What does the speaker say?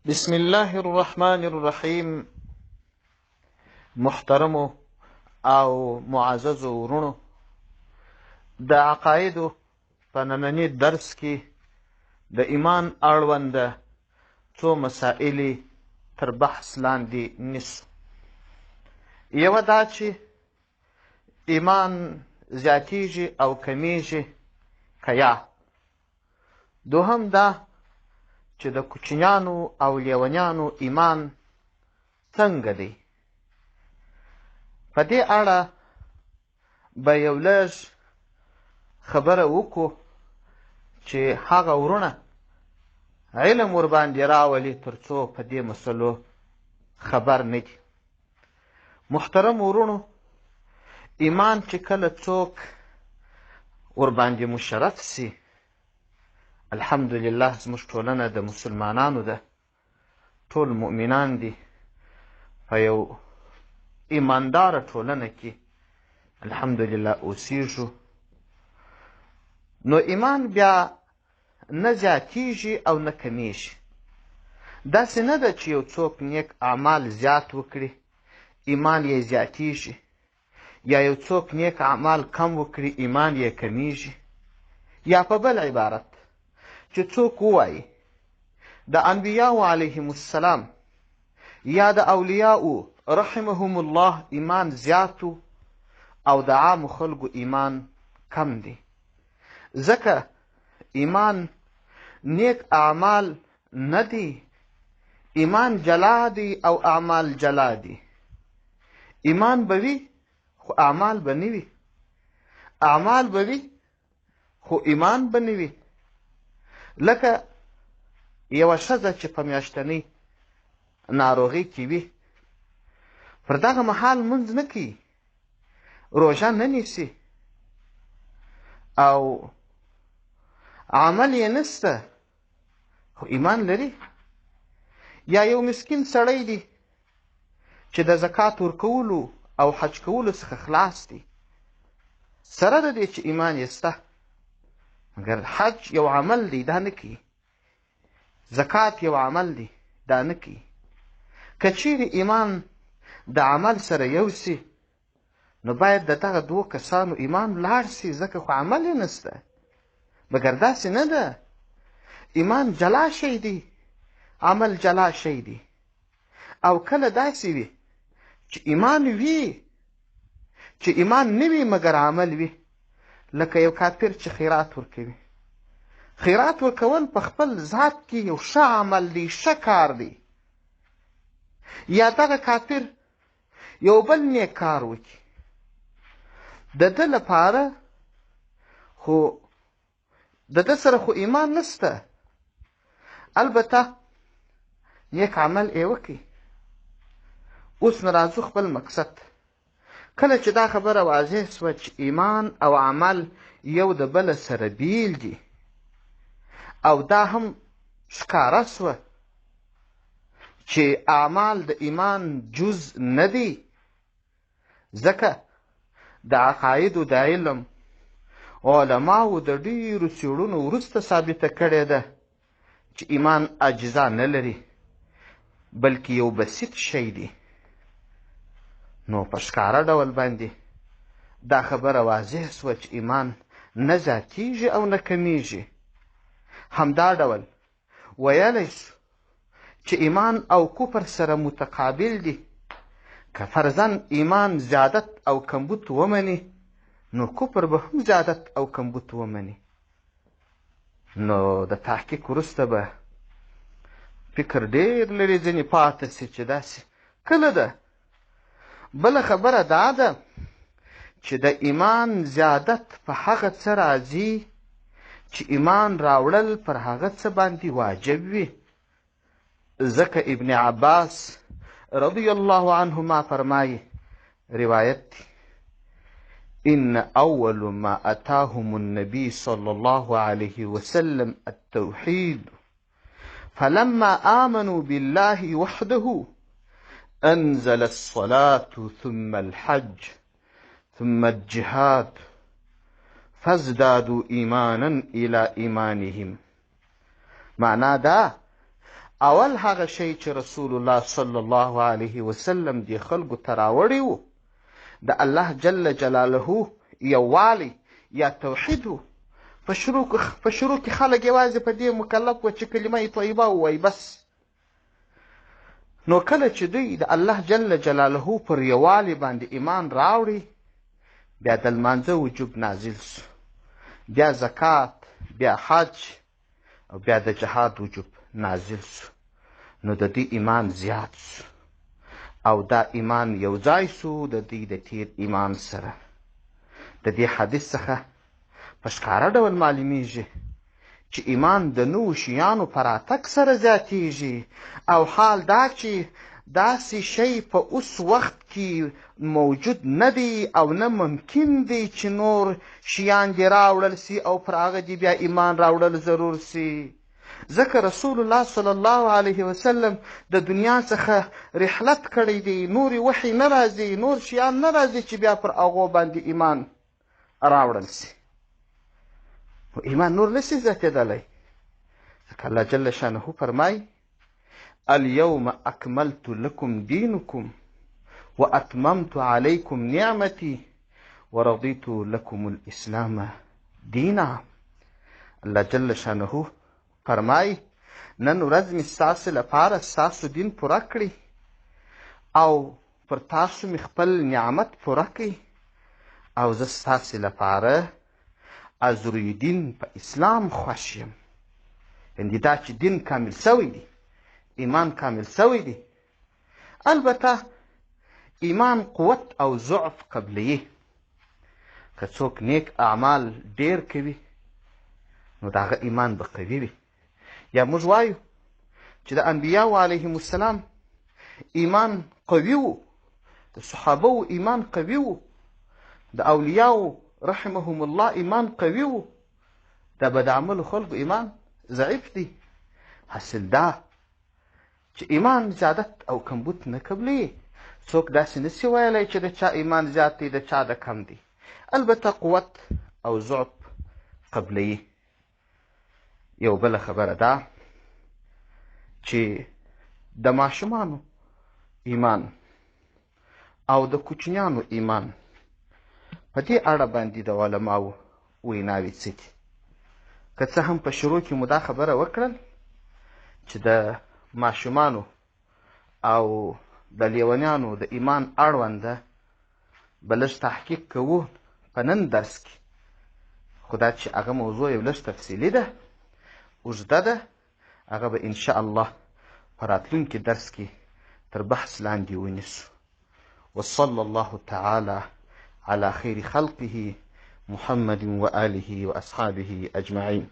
بسم الله الرحمن الرحیم. محترمو او معززو ورونو، د عقایدو په ننني درس کې د ایمان اړونده څو مسائلې تر بحث لاندې نیسو. یوه دا چې ایمان زیاتیږي او کمیږي که یا. دوهم دا چې د کوچنیانو او لیونیانو ایمان څنګه دی. په دې اړه به یو لږ خبره وکړو چې هغه ورونه علم ورباندې راولي تر څو په دې مسلو خبر نه دي. محترم ورونو، ایمان چې کله څوک ورباندې مشرف سي، الحمدلله زموږ ټولنه د مسلمانانو ده، ټول مؤمنان دي، په یو ایمانداره ټولنه کې الحمدلله اوسیږو. نو ایمان بیا نه زیاتیږي او نه کمیږي. داسې نه ده چې یو څوک نیک اعمال زیات وکړي ایمان یې زیاتیږي، یا یو څوک نیک اعمال کم وکړي ایمان یې کمیږي. یا په بل عبارت چې څوک ووایي د انبیاو علیهم السلام یا د اولیاءو رحمهم الله ایمان زیاتو او د عامو خلکو ایمان کم دی، ځکه ایمان نیک اعمال نه دی، ایمان جلا دی او اعمال جلا دی. ایمان به وي خو اعمال به نه وي، اعمال به وي خو ایمان به نه وي. لکه یوه ښځه چې په میاشتنۍ ناروغۍ کې وي، پر دغه مهال لمونځ نه کوي، روژه نه نیسي او عمل یې نسته خو ایمان لري. یا یو مسکین سړی دی چې د زکات ورکولو او حج کولو څخه خلاص دی، سره د دې چې ایمان یې سته، مګر حج یو عمل دی دا نه کوي، زکات یو عمل دی دا نه کوي. که چیرې ایمان د عمل سره یو سي نو باید د دغه دوو کسانو ایمان لاړ سي، ځکه خو عمل یې نسته. مګر داسې نه ده، ایمان جلا شی دی، عمل جلا شی دی. او کله داسې وي چې ایمان وي چې ایمان نه وي مګر عمل وي، لکه یو کافر چې خیرات ورکوي. خیرات ورکول په خپل ذات کې یو ښه عمل دی، ښه کار دی. یا دغه کافر یو بل نیک کار وکړي، د ده لپاره خو د ده سره خو ایمان نسته، البته نیک عمل یې وکړي. اوس نه راځو خپل مقصد. کله چې دا خبره واضح سوه چې ایمان او عمل یو د بله سره بیل دي او دا هم ښکاره سوه چې اعمال د ایمان جز نه دي، ځکه د عقایدو د علم علماو د ډیرو څېړنو وروسته ثابته کړې ده چې ایمان اجزا نه لري بلکې یو بسیط شی دی. نو په ښکاره ډول باندې دا خبره واضح سوه چې ایمان نه زیاتیږي او نه کمیږي. همدا ډول ویلی سو چې ایمان او کفر سره متقابل دي. که فرضاً ایمان زیادت او کمبود ومني نو کفر به هم زیادت او کمبود ومني. نو د تحقیق وروسته به فکر ډیر لرې ځینې پاته سي چې داسې کله ده. بله خبره دا ده چې د ایمان زیادت په هغه څه راځي چې ایمان راوړل پر هغه څه باندې واجب وي، ځکه ابن عباس رضی الله عنهما فرمایي، روایت دی، ان اول ما اتاهم النبي صلى الله عليه وسلم التوحيد فلما آمنوا بالله وحده انزل الصلاة ثم الحج ثم الجهاد فازدادوا ایمانا الى ایمانهم. معنا دا اول هغه شی چې رسول الله صلی الله علیه وسلم دې خلکو ته راوړی و د الله جل جلاله یووالی یا توحید و. په شروع کې خلک یوازې په دې مکلف و چې کلمه طیبه ووایي بس. نو کله چې دوی د الله جل جلاله پر یووالي باندې ایمان راوړي، بیا د لمانځه وجوب نازل سو، بیا زکات، بیا حج او بیا د جهاد وجوب نازل سو. نو د دې ایمان زیات سو او دا ایمان یو ځای سو د دوی د تیر ایمان سره. د دې حدیث څخه په ښکاره ډول معلومیږي چې ایمان د نوو شیانو په راتګ سره زیاتیږي، او حال دا چې داسې شی په اوس وخت کې موجود نه دی او نه ممکن دی چې نور شیان دې راوړل سي او پر هغه دې بیا ایمان راوړل ضرور سي. ځکه رسول الله صلی الله علیه وسلم د دنیا څخه رحلت کړی دی، نورې وحی نه راځي، نور شیان نه راځي چې بیا پر هغو باندې ایمان راوړل سي. ایمان نور نشي زیاتېدلی، ځکه الله جل شانه فرمایي اليوم اکملت لکم دینکم واتممت علیکم نعمتي ورضیت لکم الاسلام دینا. الله جل شانه فرمایي نن ورځ مې ستاسې لپاره ستاسو دین پوره کړي او پر تاسو مې خپل نعمت پوره کړي او زه ستاسې لپاره از روی دین په اسلام خوښ یم. یعنې دا چې دین کامل سوی دی، ایمان کامل سوی دی. البته ایمان قوت او ضعف قبلیه. که څوک نیک اعمال ډیر کوي نو د هغه ایمان به قوي وي. یا موږ وایو چې د انبیاو علیهم السلام ایمان قوي و، د صحابهو ایمان قوي و، د اولیاو رحمهم الله ایمان قوي و، د بدعملو خلکو ایمان ضعیف دی. حاصل دا چې ایمان زیادت او کمبود نه قبلي. څوک داسې نسي ویلی چې د چا ایمان زیات دی د چا د کم دی. البته قوت او ضعف قبلي. یو بله خبره ده چې د ماشومانو ایمان او د کوچنیانو ایمان په دې اړه باندې د علماو ویناوې څه دي. که څه هم په شروع کې مو دا خبره وکړل چې د ماشومانو او د لیونیانو د ایمان اړونده به لږ تحقیق کوو په نن درس کې، خو دا چې هغه موضوع یو لږ تفصیلي ده، اوږده ده، هغه به انشاءالله په راتلونکي درس کې تر بحث لاندې ونیسو. وصلى الله تعالى على خير خلقه محمد وآله وأصحابه أجمعين.